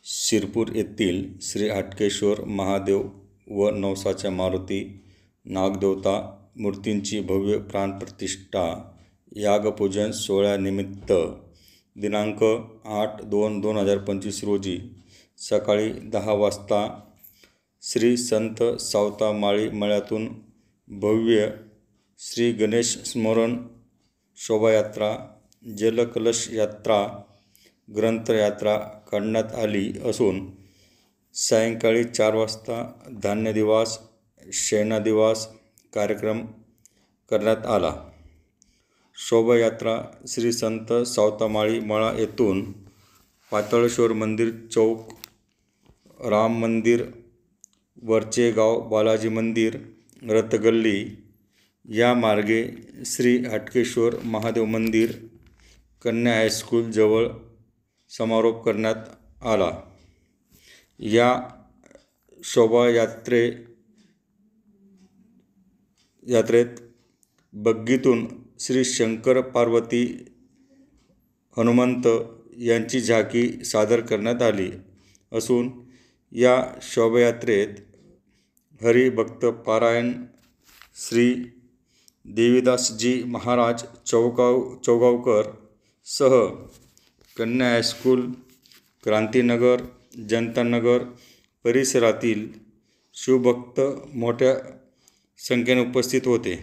शिरपूर येथील श्री हाटकेश्वर महादेव व नवसाच्या मारुती नागदेवता मूर्तींची भव्य प्राणप्रतिष्ठा यागपूजन सोहळ्यानिमित्त दिनांक 8/2/2025 रोजी सकाळी 10 वाजता श्री संत सावतामाळी मळ्यातून भव्य श्री गणेश स्मरण शोभायात्रा, जलकलश यात्रा, ग्रंथयात्रा काढण्यात आली असून सायंकाळी 4 वाजता धान्य दिवास, शयनादिवास कार्यक्रम करण्यात आला. शोभायात्रा श्री संत सावतामाळी मळा येथून पाताळेश्वर मंदिर चौक, राम मंदिर, वरचेगाव बालाजी मंदिर, रथगल्ली या मार्गे श्री हाटकेश्वर महादेव मंदिर, कन्या हायस्कूल जवळ समारोप करण्यात आला. या शोभायात्रेत बग्गीतून श्री शंकर पार्वती हनुमंत यांची झाकी सादर करण्यात आली असून या शोभायात्रेत हरिभक्त पारायण श्री देवीदासजी महाराज चौगावकर सह कन्या हायस्कूल, क्रांतीनगर, जनतानगर परिसरातील शिवभक्त मोठ्या संख्येने उपस्थित होते.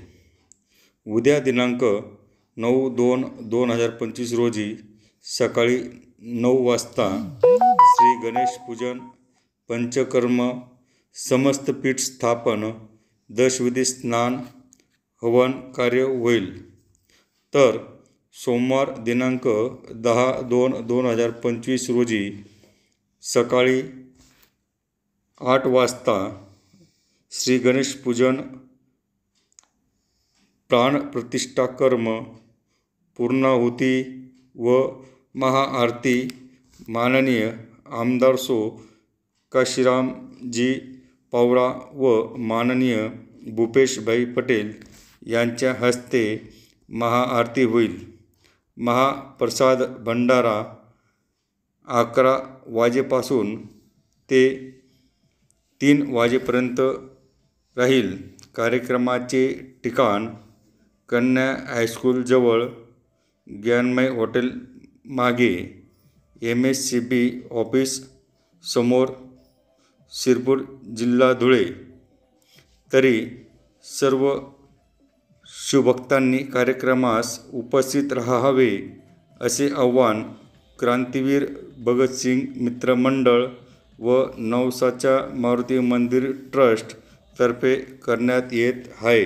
उद्या दिनांक 9/2/2025 रोजी सकाळी 9 वाजता श्री गणेश पूजन, पंचकर्म, समस्त पीठ स्थापन, दशविधी स्नान, हवन कार्य होईल. तर सोमवार दिनांक 10/2/2025 रोजी सकाळी 8 वाजता श्री गणेश पूजन, प्राणप्रतिष्ठा कर्म, पूर्णाहुती व महाआरती माननीय आमदार सो काशीरामजी पवार व माननीय भूपेशभाई पटेल यांच्या हस्ते महाआरती होईल. महाप्रसाद भंडारा 11 वाजेपासून ते 3 वाजेपर्यंत राहील. कार्यक्रमाचे ठिकाण कन्या हायस्कूल जवळ, ज्ञानमय हॉटेल मागे, MSCB ऑफिस समोर, शिरपूर, जिल्हा धुळे. तरी सर्व शिवभक्तांनी कार्यक्रमास उपस्थित राहावे असे आवाहन क्रांतीवीर भगतसिंग मित्र मंडळ व नवसाच्या मारुती मंदिर ट्रस्ट तर्फे करण्यात येत आहे.